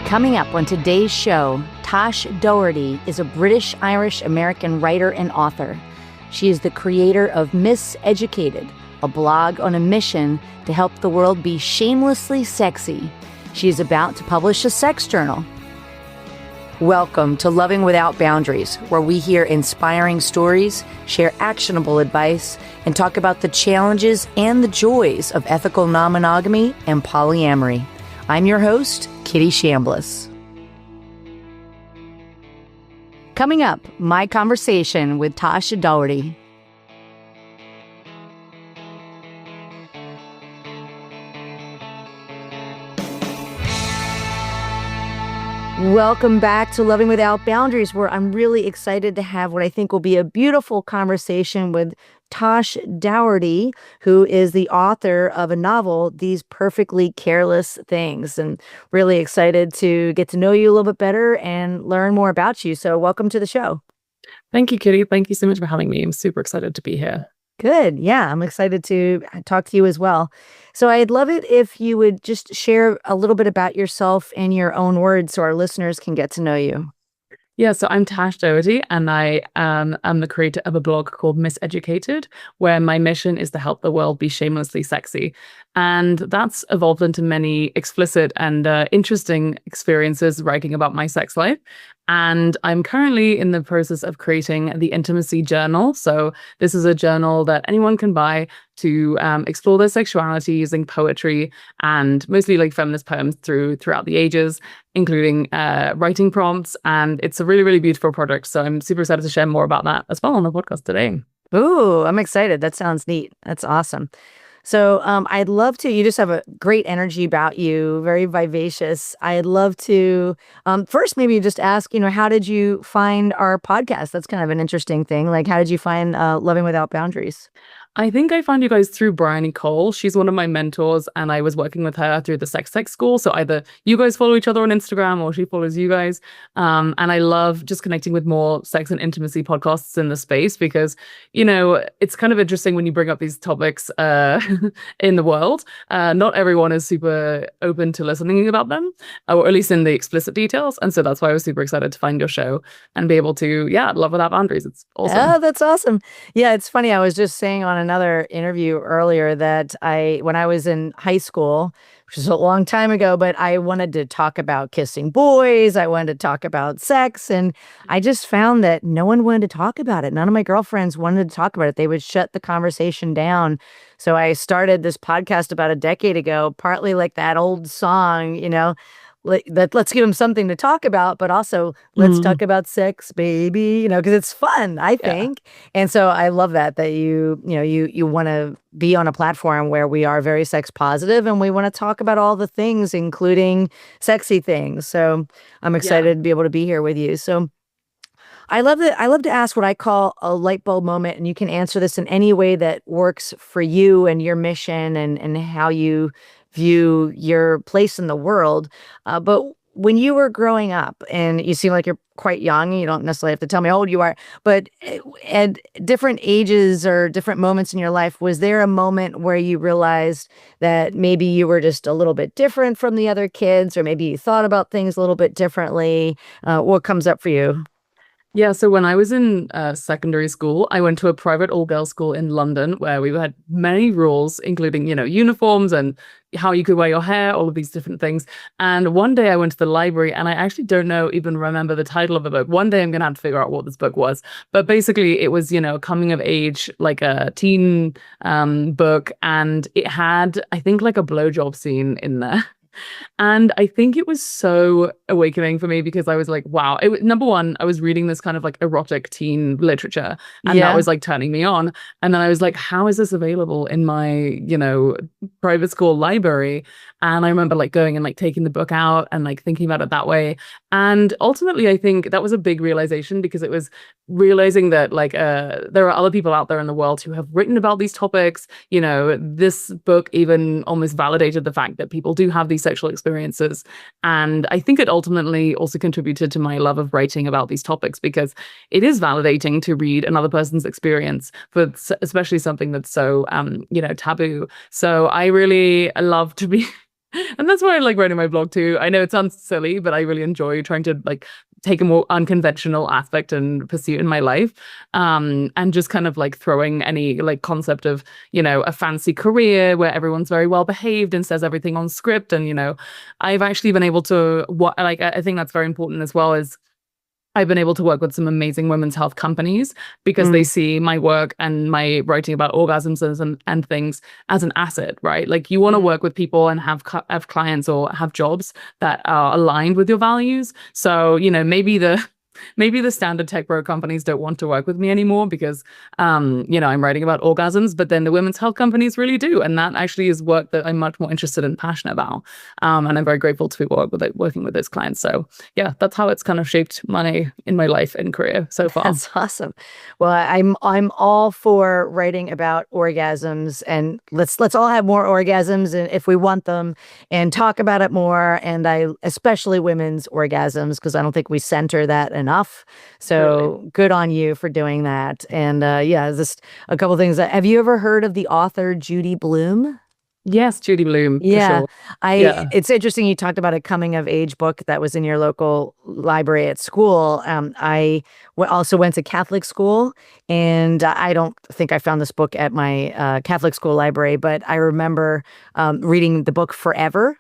Coming up on today's show, Tash Doherty is a British-Irish-American writer and author. She is the creator of Misseducated, a blog on a mission to help the world be shamelessly sexy. She is about to publish a sex journal. Welcome to Loving Without Boundaries, where we hear inspiring stories, share actionable advice, and talk about the challenges and the joys of ethical non-monogamy and polyamory. I'm your host, Kitty Shambliss. Coming up, my conversation with Tash Doherty. Welcome back to Loving Without Boundaries, where I'm really excited to have what I think will be a beautiful conversation with Tash Doherty, who is the author of a novel, These Perfectly Careless Things. And really excited to get to know you a little bit better and learn more about you. So welcome to the show. Thank you, Kitty. Thank you so much for having me. I'm super excited to be here. Good. Yeah, I'm excited to talk to you as well. So I'd love it if you would just share a little bit about yourself in your own words so our listeners can get to know you. Yeah, so I'm Tash Doherty, and I am the creator of a blog called Misseducated, where my mission is to help the world be shamelessly sexy. And that's evolved into many explicit and interesting experiences writing about my sex life. And I'm currently in the process of creating the Intimacy Journal. So this is a journal that anyone can buy to explore their sexuality using poetry and mostly like feminist poems throughout the ages, including writing prompts. And it's a really, really beautiful project. So I'm super excited to share more about that as well on the podcast today. Ooh, I'm excited. That sounds neat. That's awesome. So I'd love to, you just have a great energy about you, very vivacious. I'd love to first maybe just ask, how did you find our podcast? That's kind of an interesting thing. Like, how did you find Loving Without Boundaries? I think I found you guys through Bryony Cole. She's one of my mentors, and I was working with her through the Sex Tech School. So either you guys follow each other on Instagram or she follows you guys. And I love just connecting with more sex and intimacy podcasts in the space because, it's kind of interesting when you bring up these topics in the world. Not everyone is super open to listening about them, or at least in the explicit details. And so that's why I was super excited to find your show and be able to, love without boundaries. It's awesome. Oh, that's awesome. Yeah, it's funny. I was just saying on another interview earlier that when I was in high school, which is a long time ago, but I wanted to talk about kissing boys. I wanted to talk about sex. And I just found that no one wanted to talk about it. None of my girlfriends wanted to talk about it. They would shut the conversation down. So I started this podcast about a decade ago, partly like that old song, let's give them something to talk about, but also let's talk about sex, baby, because it's fun, I think. Yeah. And so I love that you want to be on a platform where we are very sex positive and we want to talk about all the things, including sexy things. So I'm excited to be able to be here with you. So I love to ask what I call a light bulb moment, and you can answer this in any way that works for you and your mission and how you view your place in the world. But when you were growing up, and you seem like you're quite young, you don't necessarily have to tell me how old you are, but at different ages or different moments in your life, was there a moment where you realized that maybe you were just a little bit different from the other kids, or maybe you thought about things a little bit differently? What comes up for you? Yeah, so when I was in secondary school, I went to a private all-girls school in London where we had many rules, including, uniforms and how you could wear your hair, all of these different things. And one day I went to the library, and I actually don't even remember the title of the book. One day I'm going to have to figure out what this book was. But basically it was, coming of age, like a teen book. And it had, I think, like a blowjob scene in there. And I think it was so awakening for me because I was like, wow, number one, I was reading this kind of like erotic teen literature, and that was like turning me on. And then I was like, how is this available in my, private school library? And I remember like going and like taking the book out and like thinking about it that way. And ultimately, I think that was a big realization because it was realizing that like there are other people out there in the world who have written about these topics. This book even almost validated the fact that people do have these sexual experiences. And I think it ultimately also contributed to my love of writing about these topics because it is validating to read another person's experience, but especially something that's so, taboo. So I really love to be And that's why I like writing my blog too. I know it sounds silly, but I really enjoy trying to like take a more unconventional aspect and pursuit in my life. And just kind of like throwing any like concept of, a fancy career where everyone's very well behaved and says everything on script. And, I've actually been able to what like I think that's very important as well is I've been able to work with some amazing women's health companies because they Mm, see my work and my writing about orgasms and things as an asset, right? Like you want to mm. work with people and have clients or have jobs that are aligned with your values. So, maybe the standard tech bro companies don't want to work with me anymore because I'm writing about orgasms, but then the women's health companies really do. And that actually is work that I'm much more interested and passionate about. And I'm very grateful to be working with those clients. So yeah, that's how it's kind of shaped in my life and career so far. That's awesome. Well, I'm all for writing about orgasms, and let's all have more orgasms and if we want them, and talk about it more. And I especially women's orgasms because I don't think we center that enough. Totally. So good on you for doing that. And yeah, just a couple things. Have you ever heard of the author Judy Blume? Yes, Judy Bloom, for Yeah, sure. I Yeah. it's interesting you talked about a coming of age book that was in your local library at school. Also went to Catholic school, and I don't think I found this book at my Catholic school library, but I remember reading the book Forever.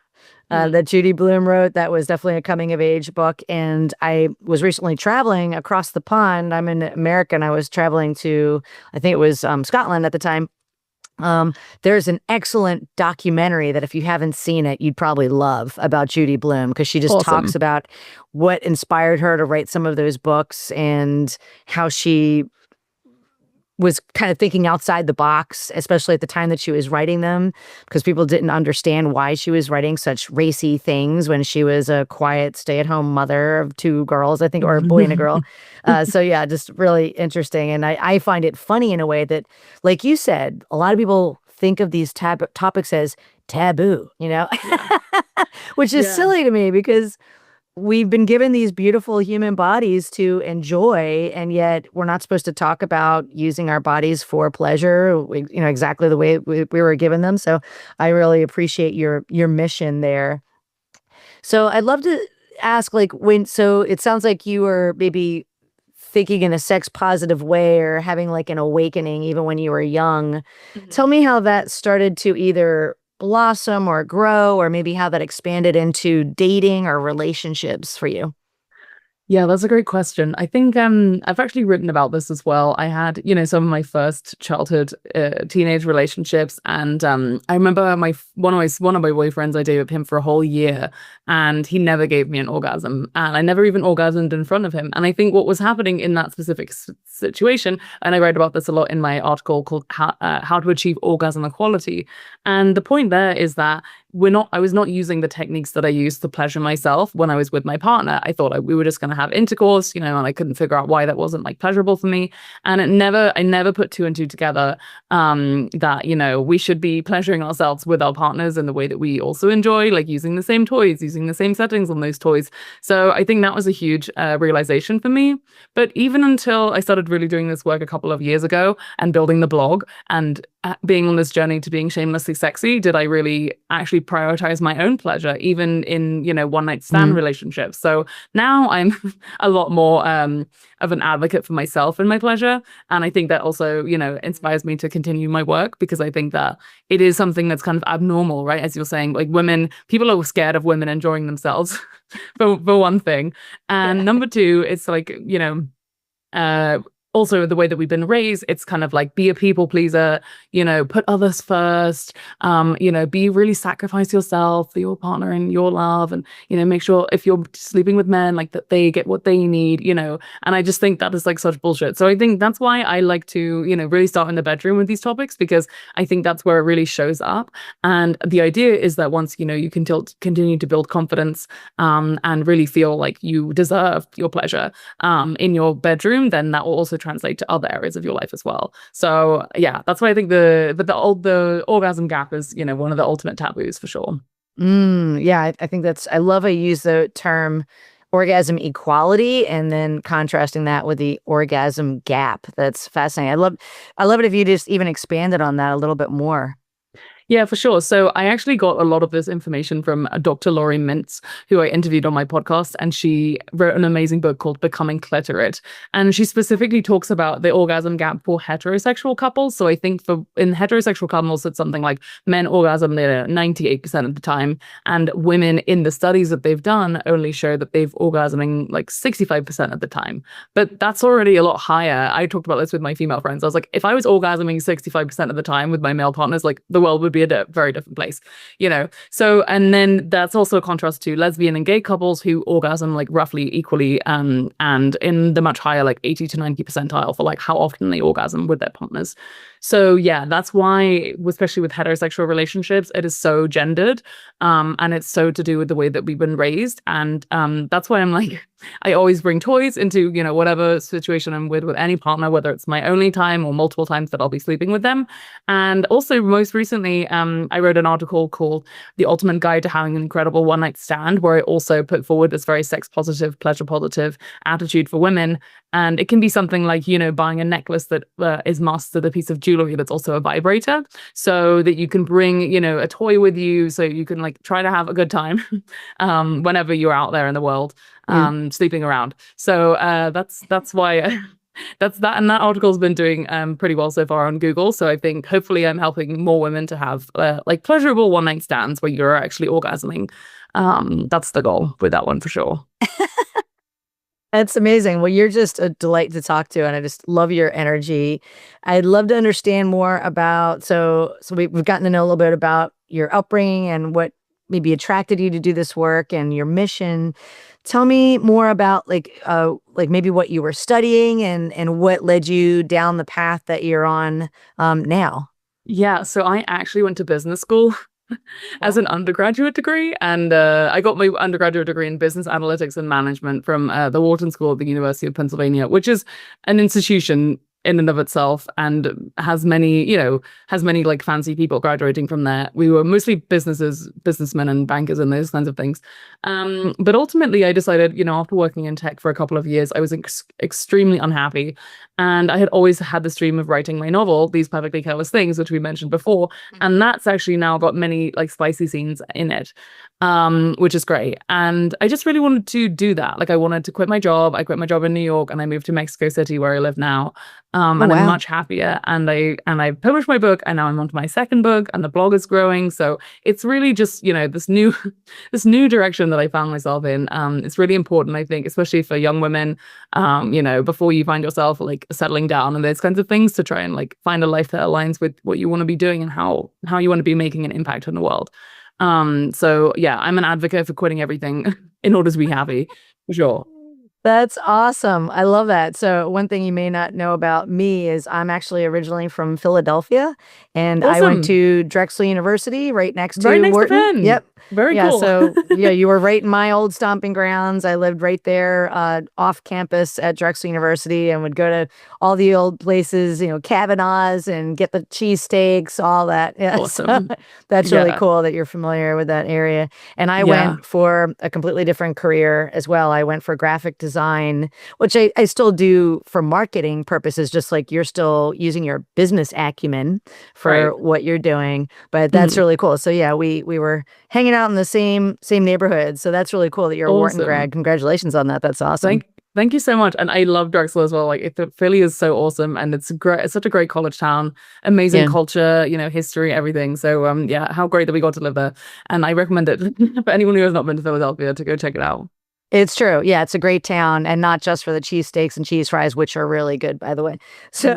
Mm. That Judy Blume wrote, that was definitely a coming of age book. And I was recently traveling across the pond. I'm in America, and I was traveling to, I think it was Scotland at the time. There's an excellent documentary that if you haven't seen it, you'd probably love about Judy Blume because she just talks Awesome. about what inspired her to write some of those books and how she was kind of thinking outside the box, especially at the time that she was writing them, because people didn't understand why she was writing such racy things when she was a quiet stay-at-home mother of two girls, I think, or a boy and a girl. So yeah, just really interesting. And I find it funny in a way that, like you said, a lot of people think of these topics as taboo, Yeah. which is Yeah. silly to me because we've been given these beautiful human bodies to enjoy, and yet we're not supposed to talk about using our bodies for pleasure, exactly the way we were given them. So I really appreciate your mission there. So I'd love to ask, like, so it sounds like you were maybe thinking in a sex positive way or having like an awakening even when you were young. Mhm. Tell me how that started to either blossom or grow, or maybe how that expanded into dating or relationships for you. Yeah, that's a great question. I think I've actually written about this as well. I had, some of my first childhood teenage relationships, and I remember one of my boyfriends. I dated with him for a whole year, and he never gave me an orgasm, and I never even orgasmed in front of him. And I think what was happening in that specific situation, and I write about this a lot in my article called "How to Achieve Orgasm Equality," and the point there is that I was not using the techniques that I used to pleasure myself when I was with my partner. I thought we were just going to have intercourse, and I couldn't figure out why that wasn't like pleasurable for me. And I never put two and two together, that, we should be pleasuring ourselves with our partners in the way that we also enjoy, like using the same toys, using the same settings on those toys. So I think that was a huge realization for me. But even until I started really doing this work a couple of years ago and building the blog and being on this journey to being shamelessly sexy, did I really actually prioritize my own pleasure, even in, one night stand Mm. relationships. So now I'm a lot more of an advocate for myself and my pleasure. And I think that also, inspires me to continue my work because I think that it is something that's kind of abnormal, right? As you're saying, like people are scared of women enjoying themselves for one thing. And Yeah. number two, it's like, uh, also the way that we've been raised, it's kind of like be a people pleaser, put others first, be really sacrifice yourself for your partner and your love, and make sure if you're sleeping with men, like that they get what they need, and I just think that is like such bullshit. So I think that's why I like to, really start in the bedroom with these topics, because I think that's where it really shows up. And the idea is that once you can continue to build confidence, and really feel like you deserve your pleasure in your bedroom, then that will also translate to other areas of your life as well. So yeah, that's why I think the orgasm gap is, one of the ultimate taboos for sure. Yeah, I think I love how you use the term orgasm equality and then contrasting that with the orgasm gap. That's fascinating. I love it if you just even expanded on that a little bit more. Yeah, for sure. So I actually got a lot of this information from Dr. Laurie Mintz, who I interviewed on my podcast, and she wrote an amazing book called Becoming Cliterate. And she specifically talks about the orgasm gap for heterosexual couples. So I think for in heterosexual couples, it's something like men orgasm 98% of the time, and women in the studies that they've done only show that they've orgasming like 65% of the time. But that's already a lot higher. I talked about this with my female friends. I was like, if I was orgasming 65% of the time with my male partners, like the world would be a very different place, you know? So, and then that's also a contrast to lesbian and gay couples who orgasm like roughly equally, and in the much higher, like 80 to 90 percentile for like how often they orgasm with their partners. So yeah, that's why, especially with heterosexual relationships, it is so gendered, and it's so to do with the way that we've been raised. And that's why I'm like, I always bring toys into, you know, whatever situation I'm with any partner, whether it's my only time or multiple times that I'll be sleeping with them. And also most recently, I wrote an article called The Ultimate Guide to Having an Incredible One Night Stand, where I also put forward this very sex positive, pleasure positive attitude for women. And it can be something like, you know, buying a necklace that is masked with a piece of jewelry that's also a vibrator, so that you can bring, you know, a toy with you, so you can like try to have a good time whenever you're out there in the world, sleeping around. So that's why that's that. And that article's been doing pretty well so far on Google. So I think hopefully I'm helping more women to have like pleasurable one night stands where you're actually orgasming. That's the goal with that one for sure. That's amazing. Well, you're just a delight to talk to, and I just love your energy. I'd love to understand more about, so we've gotten to know a little bit about your upbringing and what maybe attracted you to do this work and your mission. Tell me more about like maybe what you were studying and what led you down the path that you're on now. Yeah, so I actually went to business school as an undergraduate degree, and I got my undergraduate degree in business analytics and management from the Wharton School at the University of Pennsylvania, which is an institution in and of itself, and has many, you know, has many like fancy people graduating from there. We were mostly businessmen and bankers and those kinds of things. But ultimately I decided, you know, after working in tech for a couple of years, I was extremely unhappy. And I had always had this dream of writing my novel, These Perfectly Careless Things, which we mentioned before. And that's actually now got many like spicy scenes in it, which is great. And I just really wanted to do that. Like I wanted to quit my job. I quit my job in New York and I moved to Mexico City where I live now. Oh, And I'm wow. much happier. And I published my book, and now I'm on to my second book, and the blog is growing. So it's really just, you know, this new this new direction that I found myself in. It's really important, I think, especially for young women, you know, before you find yourself like settling down and those kinds of things, to try and like find a life that aligns with what you want to be doing and how you want to be making an impact on the world. So yeah, I'm an advocate for quitting everything in order to be happy, for sure. That's awesome. I love that. So one thing you may not know about me is I'm actually originally from Philadelphia, and I went Awesome. to Drexel University right next Right to next to Wharton. Penn. Yep. Very Yeah, cool. so yeah, you were right in my old stomping grounds. I lived right there off campus at Drexel University and would go to all the old places, you know, Kavanaugh's and get the cheesesteaks, all that. Yeah, so Awesome. that's really Yeah. cool that you're familiar with that area. And I Yeah. went for a completely different career as well. I went for graphic design, which I still do for marketing purposes, just like you're still using your business acumen Right. for what you're doing. But that's Mhm. really cool. So yeah, we were hanging out in the same neighborhood. So that's really cool that you're a Wharton grad. Awesome. Congratulations on that. That's awesome. Thank you so much. And I love Drexel as well. Like Philly is so awesome, and it's great. It's such a great college town, amazing Yeah. culture, you know, history, everything. So yeah, how great that we got to live there. And I recommend it for anyone who has not been to Philadelphia to go check it out. It's true. Yeah, it's a great town, and not just for the cheesesteaks and cheese fries, which are really good, by the way. So,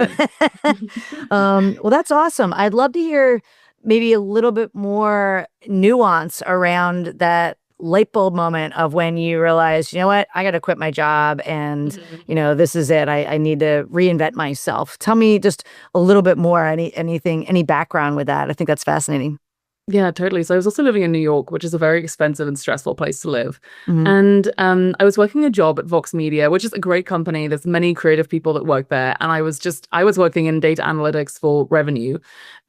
Mm. well, that's awesome. I'd love to hear maybe a little bit more nuance around that light bulb moment of when you realize, you know what, I got to quit my job, and Mhm. you know, this is it. I need to reinvent myself. Tell me just a little bit more. Any background with that? I think that's fascinating. Yeah, totally. So I was also living in New York, which is a very expensive and stressful place to live. Hmm. And I was working a job at Vox Media, which is a great company. There's many creative people that work there. And I was working in data analytics for revenue.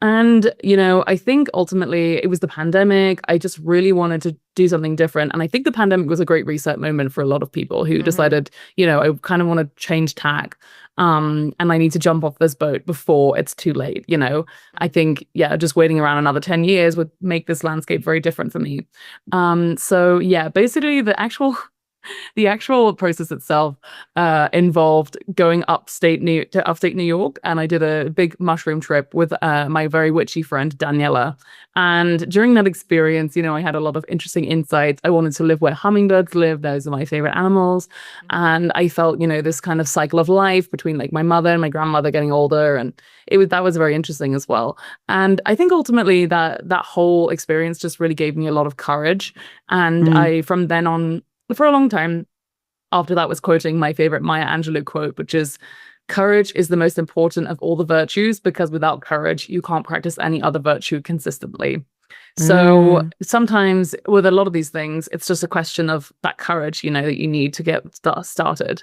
And, you know, I think ultimately it was the pandemic. I just really wanted to do something different. And I think the pandemic was a great reset moment for a lot of people who Hmm. decided, I kind of want to change tack. And I need to jump off this boat before it's too late. I think, yeah, just waiting around another 10 years would make this landscape very different for me. So yeah, basically the actual process itself involved going to upstate New York, and I did a big mushroom trip with my very witchy friend Daniela. And during that experience, I had a lot of interesting insights. I wanted to live where hummingbirds live; those are my favorite animals. And I felt, this kind of cycle of life between like my mother and my grandmother getting older, and that was very interesting as well. And I think ultimately that whole experience just really gave me a lot of courage. And Mm. I, from then on, for a long time after that, was quoting my favorite Maya Angelou quote, which is, courage is the most important of all the virtues, because without courage, you can't practice any other virtue consistently. So Mm. sometimes with a lot of these things, it's just a question of that courage, that you need to get started.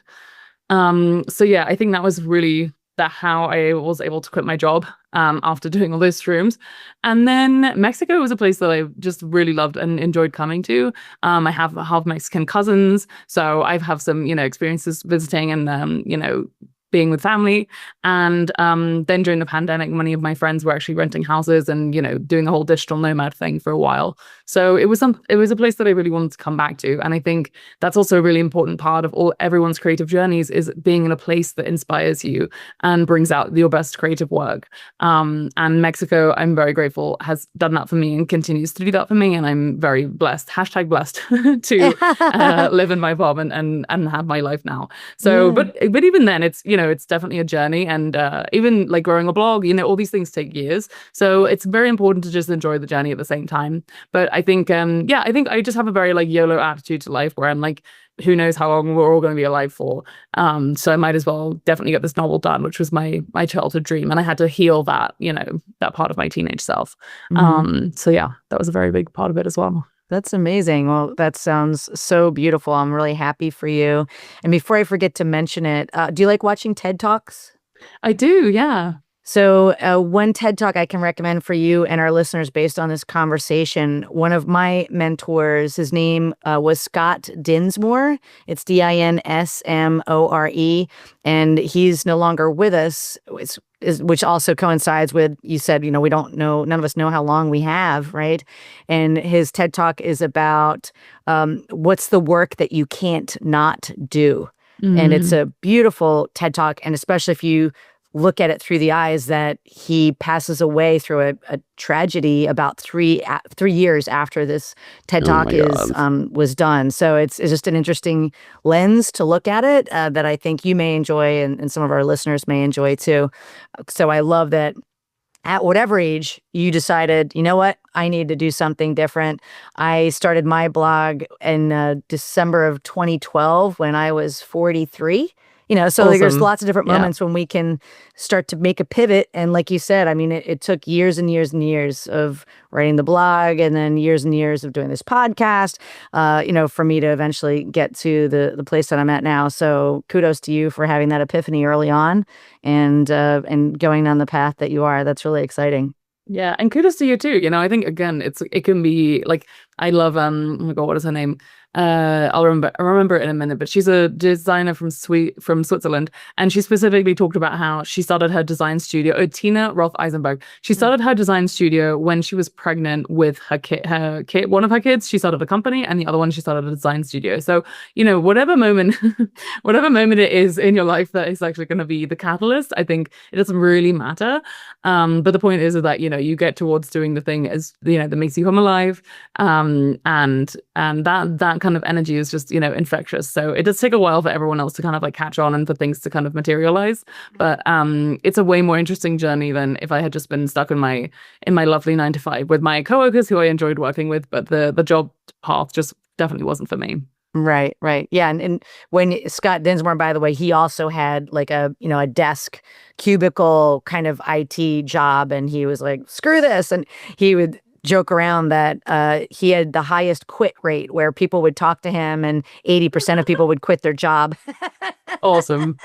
So yeah, I think that was really that how I was able to quit my job after doing all those shrooms. And then Mexico was a place that I just really loved and enjoyed coming to. I have half Mexican cousins, so I have some, experiences visiting and being with family. And then during the pandemic, many of my friends were actually renting houses and, doing the whole digital nomad thing for a while. So it was a place that I really wanted to come back to. And I think that's also a really important part of everyone's creative journeys, is being in a place that inspires you and brings out your best creative work. And Mexico, I'm very grateful, has done that for me and continues to do that for me. And I'm very blessed, hashtag blessed, to live in my apartment and have my life now. So, Yeah. but even then, it's definitely a journey, and even like growing a blog, all these things take years. So it's very important to just enjoy the journey at the same time. But I think, yeah, I think I just have a very like YOLO attitude to life, where I'm like, who knows how long we're all going to be alive for. So I might as well definitely get this novel done, which was my childhood dream, and I had to heal that, that part of my teenage self. Mhm. So yeah, that was a very big part of it as well. That's amazing. Well, that sounds so beautiful. I'm really happy for you. And before I forget to mention it, do you like watching TED Talks? I do, yeah. So, one TED Talk I can recommend for you and our listeners based on this conversation. One of my mentors, his name was Scott Dinsmore. It's Dinsmore, and he's no longer with us. Which also coincides with, you said, we don't know, none of us know how long we have, right? And his TED Talk is about what's the work that you can't not do. And it's Mm. a beautiful TED Talk, and especially if you look at it through the eyes that he passes away through a tragedy about 3 years after this TED Oh Talk my is God. was done. So it's just an interesting lens to look at it that I think you may enjoy, and some of our listeners may enjoy too. So I love that at whatever age you decided, you know what, I need to do something different. I started my blog in December of 2012 when I was 43. So like, there's Awesome. lots of different Yeah. moments when we can start to make a pivot. And like you said, I mean, it took years and years and years of writing the blog, and then years and years of doing this podcast, for me to eventually get to the place that I'm at now. So kudos to you for having that epiphany early on, and going down the path that you are. That's really exciting. Yeah, and kudos to you too. I think again, it can be like, I love oh my God, what is her name? I'll remember it in a minute, but she's a designer from Switzerland, and she specifically talked about how she started her design studio. Oh, Tina Roth Eisenberg. She started her design studio when she was pregnant with her kid, one of her kids. She started a company, and the other one she started a design studio. So, whatever moment, whatever moment it is in your life that is actually going to be the catalyst, I think it doesn't really matter. But the point is that, you get towards doing the thing as, that makes you come alive. And that kind of energy is just, infectious. So it does take a while for everyone else to kind of like catch on and for things to kind of materialize. But it's a way more interesting journey than if I had just been stuck in my lovely 9 to 5 with my coworkers who I enjoyed working with, but the job path just definitely wasn't for me. Right, right. Yeah, and when Scott Dinsmore, by the way, he also had like a desk cubicle kind of IT job, and he was like, screw this. And he would joke around that he had the highest quit rate, where people would talk to him and 80% of people would quit their job. Awesome.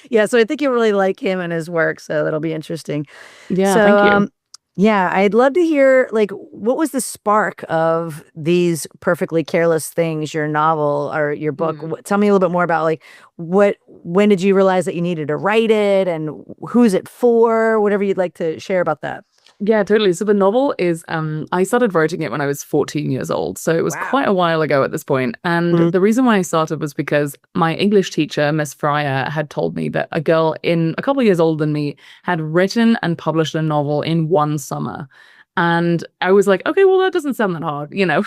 Yeah, so I think you really like him and his work, so that'll be interesting. Yeah, So thank you. Yeah, I'd love to hear like what was the spark of these perfectly careless things, your novel or your book? Tell me a little bit more about like when did you realize that you needed to write it and who's it for? Whatever you'd like to share about that. Yeah, totally. So the novel is I started writing it when I was 14 years old. So it was Wow. quite a while ago at this point. And Mhm. the reason why I started was because my English teacher, Miss Fryer, had told me that a girl in a couple of years older than me had written and published a novel in one summer. And I was like, okay, well, that doesn't sound that hard, you know.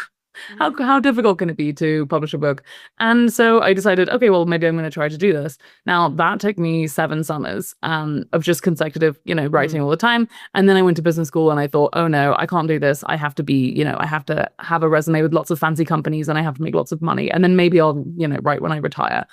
How difficult can it be to publish a book? And so I decided, okay, well, maybe I'm going to try to do this. Now that took me 7 summers of just consecutive, Mm. writing all the time. And then I went to business school and I thought, oh no, I can't do this. I have to be, I have to have a resume with lots of fancy companies and I have to make lots of money. And then maybe I'll, write when I retire.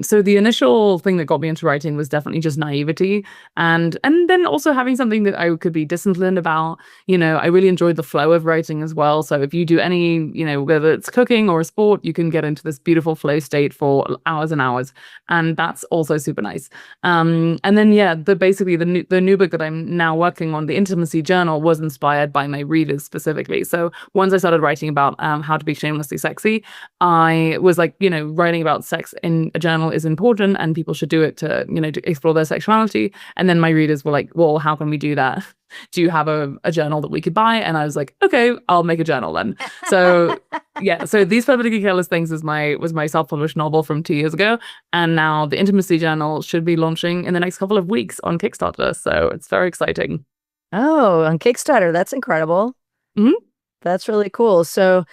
So the initial thing that got me into writing was definitely just naivety and then also having something that I could be disciplined about. I really enjoyed the flow of writing as well. So if you do any, whether it's cooking or a sport, you can get into this beautiful flow state for hours and hours. And that's also super nice. And then yeah, basically the new book that I'm now working on, the Intimacy Journal, was inspired by my readers specifically. So once I started writing about how to be shamelessly sexy, I was like, writing about sex in a journal is important and people should do it to, to explore their sexuality. And then my readers were like, well, how can we do that? Do you have a journal that we could buy? And I was like, okay, I'll make a journal then. So yeah, so These Perfectly Careless Things is my self-published novel from 2 years ago. And now the Intimacy Journal should be launching in the next couple of weeks on Kickstarter. So it's very exciting. Oh, on Kickstarter. That's incredible. Mhm. That's really cool. So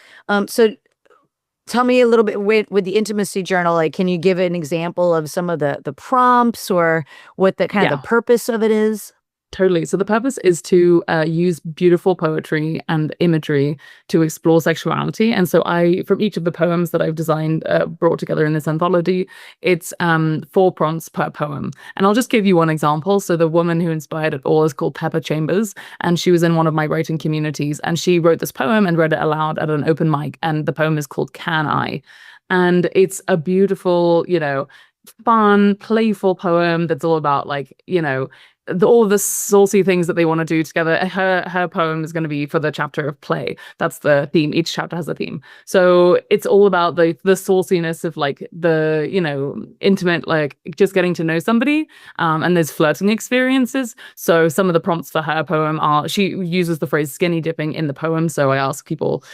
tell me a little bit with the intimacy journal, like can you give an example of some of the prompts or what the kind of Yeah. the purpose of it is? Totally. So the purpose is to use beautiful poetry and imagery to explore sexuality. And so from each of the poems that I've designed, brought together in this anthology, it's 4 prompts per poem. And I'll just give you one example. So the woman who inspired it all is called Pepper Chambers, and she was in one of my writing communities, and she wrote this poem and read it aloud at an open mic. And the poem is called Can I? And it's a beautiful, fun, playful poem that's all about like, all the saucy things that they want to do together. Her poem is going to be for the chapter of play. That's the theme. Each chapter has a theme. So it's all about the sauciness of like the, intimate, like just getting to know somebody. And there's flirting experiences. So some of the prompts for her poem are she uses the phrase skinny dipping in the poem. So I ask people,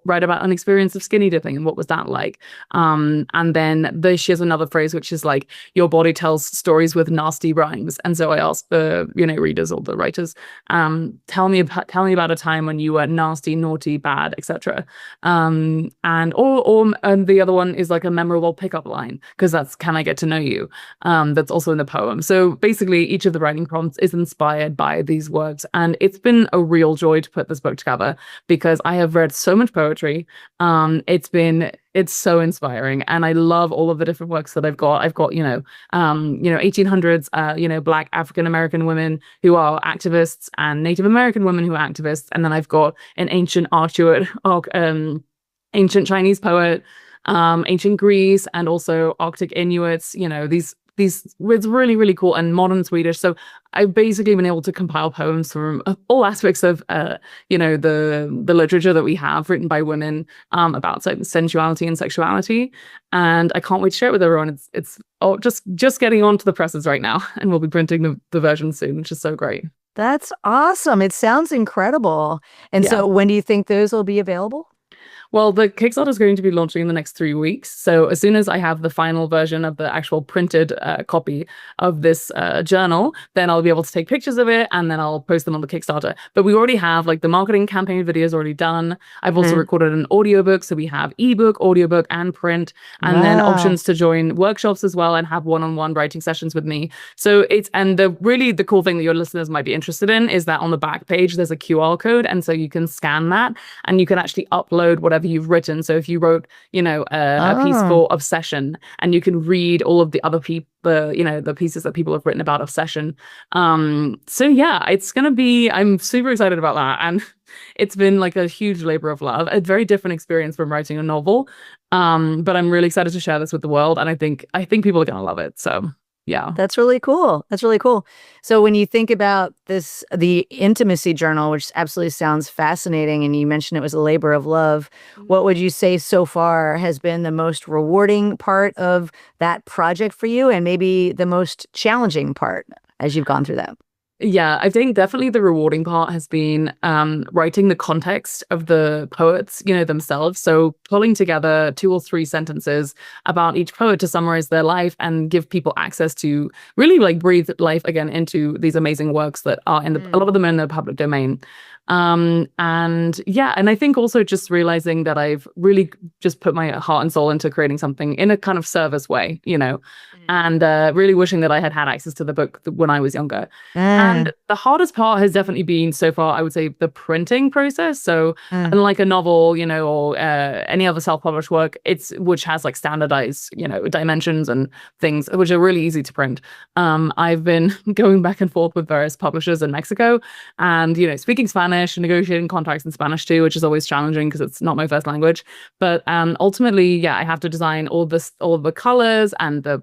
write about an experience of skinny dipping and what was that like? And then she has another phrase which is like your body tells stories with nasty rhymes. And so I ask the readers or the writers, tell me about a time when you were nasty, naughty, bad, etc. And the other one is like a memorable pickup line because that's can I get to know you? That's also in the poem. So basically, each of the writing prompts is inspired by these works, and it's been a real joy to put this book together because I have read so much poetry. It's so inspiring, and I love all of the different works that I've got. I've got 1800s Black African American women who are activists and Native American women who are activists, and then I've got an ancient Archduate, ancient Chinese poet, ancient Greece, and also Arctic Inuits. These it's really really cool, and modern Swedish. So I've basically been able to compile poems from all aspects of the literature that we have written by women about sensuality and sexuality, and I can't wait to share it with everyone. It's just getting onto the presses right now, and we'll be printing the version soon, which is so great. That's awesome. It sounds incredible. And Yeah. so when do you think those will be available? Well, the Kickstarter is going to be launching in the next 3 weeks. So as soon as I have the final version of the actual printed copy of this journal, then I'll be able to take pictures of it and then I'll post them on the Kickstarter. But we already have like the marketing campaign videos already done. I've also recorded an audiobook. So we have ebook, audiobook, and print, and then Wow. options to join workshops as well and have one-on-one writing sessions with me. So the cool thing that your listeners might be interested in is that on the back page, there's a QR code. And so you can scan that and you can actually upload whatever you've written. So if you wrote, a piece Oh, for obsession, and you can read all of the other people, the pieces that people have written about obsession. So yeah, I'm super excited about that. And it's been like a huge labor of love, a very different experience from writing a novel. But I'm really excited to share this with the world. And I think people are gonna love it. So Yeah. That's really cool. That's really cool. So when you think about this, the intimacy journal, which absolutely sounds fascinating, and you mentioned it was a labor of love, what would you say so far has been the most rewarding part of that project for you, and maybe the most challenging part as you've gone through that? Yeah, I think definitely the rewarding part has been writing the context of the poets, themselves. So pulling together 2 or 3 sentences about each poet to summarize their life and give people access to really like breathe life again into these amazing works that are in a lot of them in the public domain. And yeah, and I think also just realizing that I've really just put my heart and soul into creating something in a kind of service way, and really wishing that I had had access to the book when I was younger. Ah, And the hardest part has definitely been so far, I would say, the printing process. So, ah. unlike a novel, or any other self-published work, which has like standardized, dimensions and things, which are really easy to print. I've been going back and forth with various publishers in Mexico, and speaking Spanish and negotiating contracts in Spanish too, which is always challenging because it's not my first language. But ultimately, yeah, I have to design all the colors and the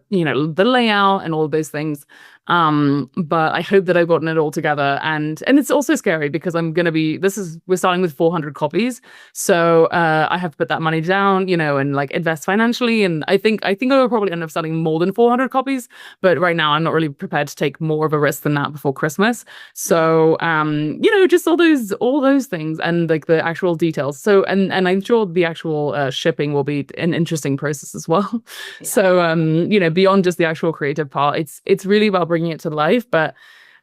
layout and all of those things. But I hope that I've gotten it all together, and it's also scary because we're starting with 400 copies, so I have to put that money down, and like invest financially, and I think I will probably end up selling more than 400 copies, but right now I'm not really prepared to take more of a risk than that before Christmas. So just all those things and like the actual details. So and I'm sure the actual shipping will be an interesting process as well. Yeah. So beyond just the actual creative part, it's really about bringing it to life. But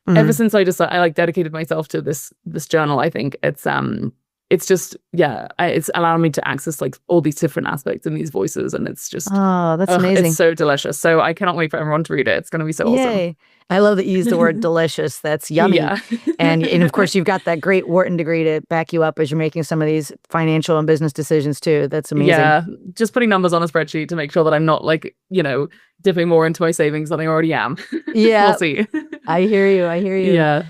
ever Mhm. since I like dedicated myself to this journal, I think it's just yeah, it's allowing me to access like all these different aspects and these voices, and it's just Oh, that's it's amazing. so delicious. So I cannot wait for everyone to read it. It's going to be so awesome. Yay. I love that you use the word delicious. That's yummy. Yeah. And of course you've got that great Wharton degree to back you up as you're making some of these financial and business decisions too. That's amazing. Yeah, just putting numbers on a spreadsheet to make sure that I'm not like, dipping more into my savings than I already am. We'll Yeah, see. I hear you. I hear you. Yeah.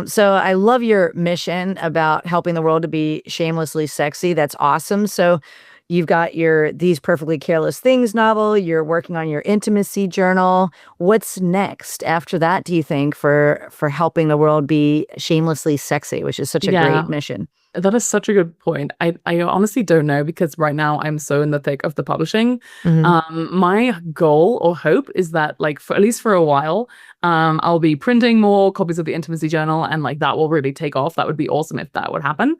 So I love your mission about helping the world to be shamelessly sexy. That's awesome. So you've got your These Perfectly Careless Things novel, you're working on your intimacy journal. What's next after that, do you think, for helping the world be shamelessly sexy, which is such a great Yeah. mission? That is such a good point. I honestly don't know because right now I'm so in the thick of the publishing. Hmm. My goal or hope is that like for at least for a while, I'll be printing more copies of the Intimacy Journal and like that will really take off. That would be awesome if that would happen.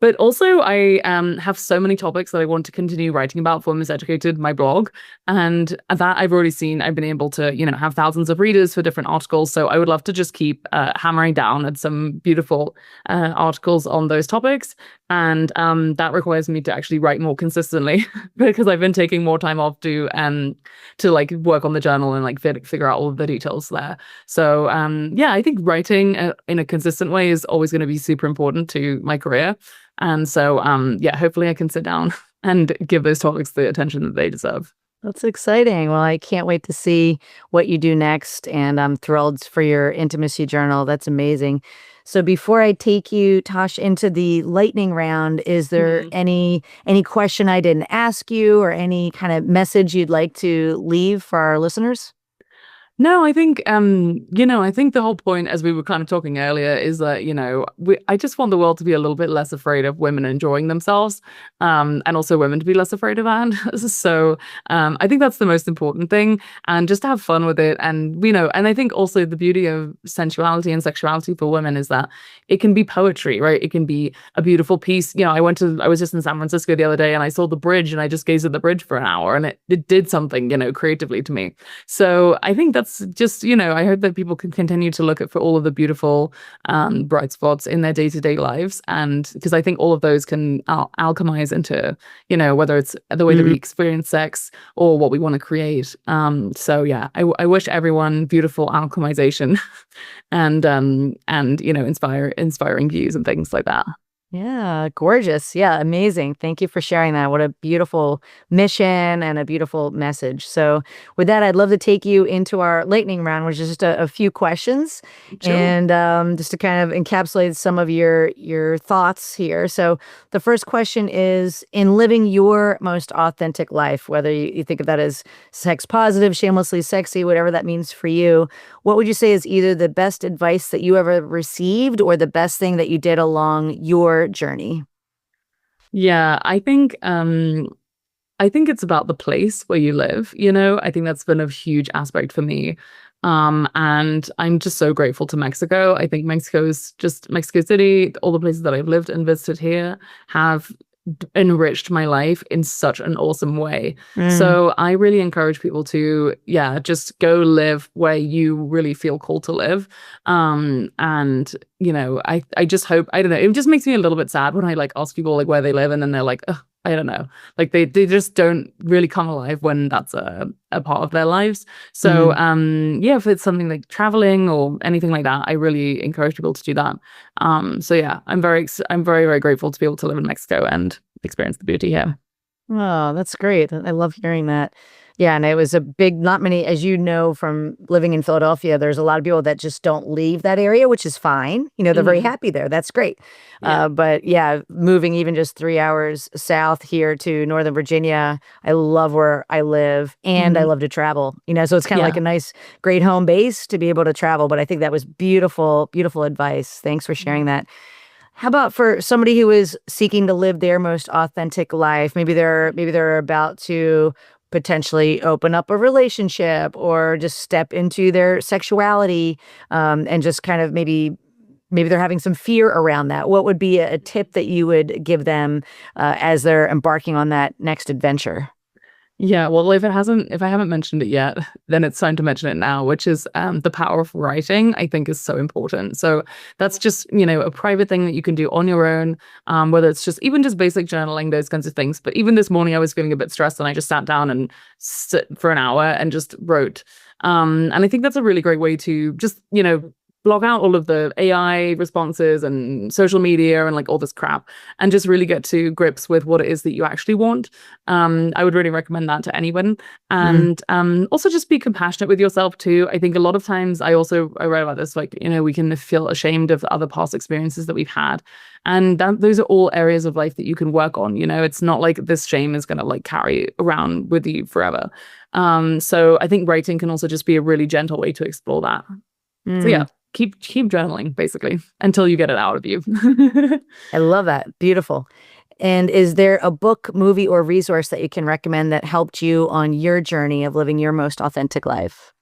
But also, I have so many topics that I want to continue writing about for Misseducated, my blog, and that I've already seen. I've been able to, have thousands of readers for different articles. So I would love to just keep hammering down at some beautiful articles on those topics, and that requires me to actually write more consistently because I've been taking more time off to like work on the journal and like figure out all of the details there. So yeah, I think writing in a consistent way is always going to be super important to my career. And so, yeah, hopefully I can sit down and give those topics the attention that they deserve. That's exciting. Well, I can't wait to see what you do next, and I'm thrilled for your intimacy journal. That's amazing. So before I take you, Tosh, into the lightning round, is there Mhm. any question I didn't ask you or any kind of message you'd like to leave for our listeners? No, I think I think the whole point, as we were kind of talking earlier, is that, I just want the world to be a little bit less afraid of women enjoying themselves, and also women to be less afraid of that. So I think that's the most important thing, and just to have fun with it. And and I think also the beauty of sensuality and sexuality for women is that it can be poetry, right? It can be a beautiful piece. I was just in San Francisco the other day and I saw the bridge and I just gazed at the bridge for an hour and it did something, creatively to me. So I think that's just, I hope that people can continue to look at for all of the beautiful bright spots in their day-to-day lives. And because I think all of those can alchemize into, whether it's the way that we experience sex or what we want to create. So yeah, I wish everyone beautiful alchemization and inspiring views and things like that. Yeah, gorgeous. Yeah, amazing. Thank you for sharing that. What a beautiful mission and a beautiful message. So, with that, I'd love to take you into our lightning round, which is just a few questions, Sure. and just to kind of encapsulate some of your thoughts here. So, the first question is: in living your most authentic life, whether you think of that as sex positive, shamelessly sexy, whatever that means for you, what would you say is either the best advice that you ever received or the best thing that you did along your journey? Yeah, I think it's about the place where you live, you know? I think that's been a huge aspect for me. And I'm just so grateful to Mexico. I think Mexico City, all the places that I've lived and visited here have enriched my life in such an awesome way. Mm, So I really encourage people to, yeah, just go live where you really feel called to live. And I just hope, I don't know, it just makes me a little bit sad when I like ask people like where they live and then they're like, ugh, I don't know. Like they just don't really come alive when that's a part of their lives. So mhm. yeah, if it's something like traveling or anything like that, I really encourage people to do that. So yeah, I'm very, very grateful to be able to live in Mexico and experience the beauty here. Oh, that's great. I love hearing that. Yeah, and it was a big not many as you know from living in Philadelphia, there's a lot of people that just don't leave that area, which is fine. They're very Hmm. happy there. That's great. Yeah. But yeah, moving even just 3 hours south here to Northern Virginia, I love where I live and I Hmm. love to travel. So it's kind of like Yeah. a nice great home base to be able to travel, but I think that was beautiful, beautiful advice. Thanks for sharing that. How about for somebody who is seeking to live their most authentic life? Maybe they're about to potentially open up a relationship or just step into their sexuality, and just kind of maybe they're having some fear around that. What would be a tip that you would give them as they're embarking on that next adventure? Yeah, well, if I haven't mentioned it yet, then it's time to mention it now, which is the power of writing, I think is so important. So that's just, a private thing that you can do on your own, whether it's just even just basic journaling, those kinds of things. But even this morning, I was feeling a bit stressed and I just sat down and sit for an hour and just wrote. And I think that's a really great way to just, block out all of the AI responses and social media and like all this crap and just really get to grips with what it is that you actually want. I would really recommend that to anyone. Mm, And also just be compassionate with yourself too. I think a lot of times I write about this, like, we can feel ashamed of other past experiences that we've had. And those are all areas of life that you can work on. It's not like this shame is going to like carry around with you forever. So I think writing can also just be a really gentle way to explore that. So yeah, mm. keep journaling basically until you get it out of you. I love that. Beautiful. And is there a book, movie, or resource that you can recommend that helped you on your journey of living your most authentic life?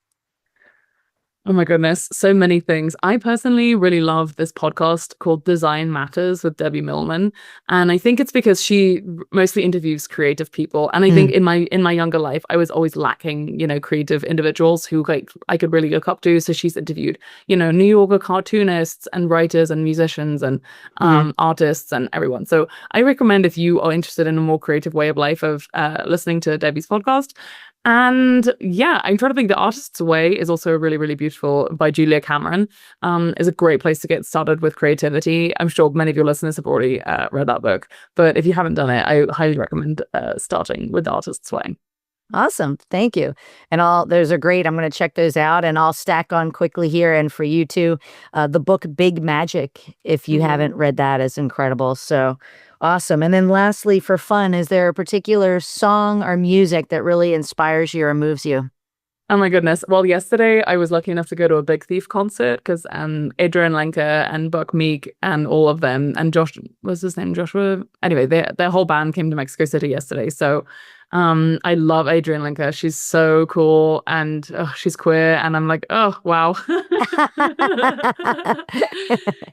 Oh my goodness, so many things. I personally really love this podcast called Design Matters with Debbie Millman, and I think it's because she mostly interviews creative people. And I think Mm, in my younger life, I was always lacking, creative individuals who like I could really look up to. So she's interviewed, New Yorker cartoonists and writers and musicians and mhm. artists and everyone. So I recommend if you are interested in a more creative way of life of listening to Debbie's podcast. And yeah, I'm trying to think The Artist's Way is also really, really beautiful by Julia Cameron. Is a great place to get started with creativity. I'm sure many of your listeners have already read that book, but if you haven't done it, I highly recommend starting with The Artist's Way. Awesome. Thank you. And those are great. I'm going to check those out and I'll stack on quickly here. And for you too, the book Big Magic, if you haven't Mhm. read that, is incredible. So awesome. And then lastly, for fun, is there a particular song or music that really inspires you or moves you? Oh my goodness. Well, yesterday I was lucky enough to go to a Big Thief concert because Adrian Lenker and Buck Meek and all of them and Josh was his name Joshua. Anyway, their whole band came to Mexico City yesterday. So I love Adrian Lenker. She's so cool and she's queer and I'm like, oh wow.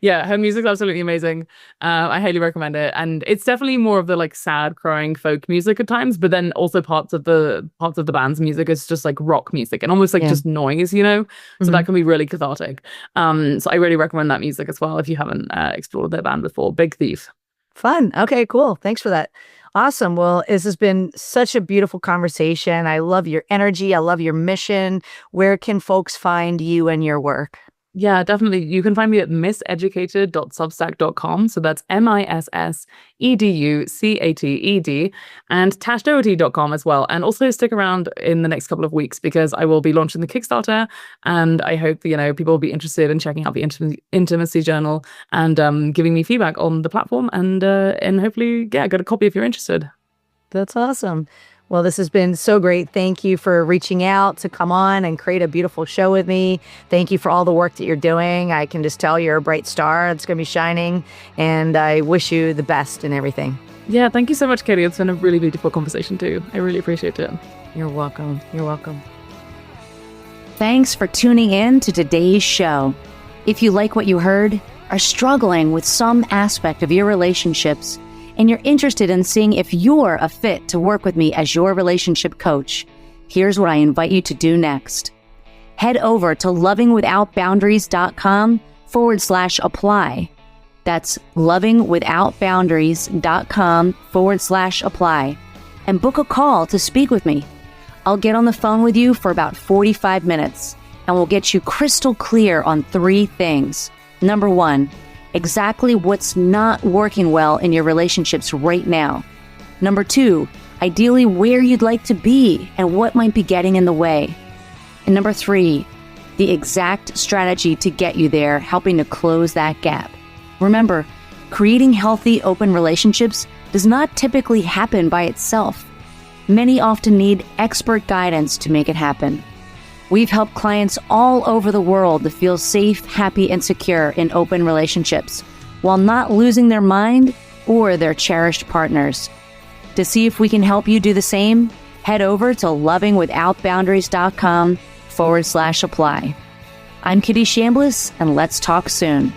Yeah, her music's absolutely amazing. I highly recommend it. And it's definitely more of the like sad, crying folk music at times, but then also parts of the band's music is just like rock music and almost like Yeah. just noise. So that Mhm. can be really cathartic. So I really recommend that music as well if you haven't explored their band before. Big Thief. Fun. Okay, cool. Thanks for that. Awesome. Well, this has been such a beautiful conversation. I love your energy. I love your mission. Where can folks find you and your work? Yeah, definitely. You can find me at misseducated.substack.com. So that's MISSEDUCATED, and tashdoherty.com as well. And also stick around in the next couple of weeks because I will be launching the Kickstarter. And I hope that, people will be interested in checking out the intimacy journal and giving me feedback on the platform. And hopefully, yeah, get a copy if you're interested. That's awesome. Well, this has been so great. Thank you for reaching out to come on and create a beautiful show with me. Thank you for all the work that you're doing. I can just tell you're a bright star that's going to be shining, and I wish you the best in everything. Yeah, thank you so much, Katie. It's been a really beautiful conversation too. I really appreciate it. You're welcome. You're welcome. Thanks for tuning in to today's show. If you like what you heard, are struggling with some aspect of your relationships, and you're interested in seeing if you're a fit to work with me as your relationship coach, here's what I invite you to do next. Head over to lovingwithoutboundaries.com/apply. That's lovingwithoutboundaries.com/apply, and book a call to speak with me. I'll get on the phone with you for about 45 minutes, and we'll get you crystal clear on 3 things. Number 1, exactly what's not working well in your relationships right now. Number 2, ideally where you'd like to be and what might be getting in the way. And number 3, the exact strategy to get you there, helping to close that gap. Remember, creating healthy, open relationships does not typically happen by itself. Many often need expert guidance to make it happen. We've helped clients all over the world to feel safe, happy, and secure in open relationships while not losing their mind or their cherished partners. To see if we can help you do the same, head over to lovingwithoutboundaries.com/apply. I'm Kitty Chambliss, and let's talk soon.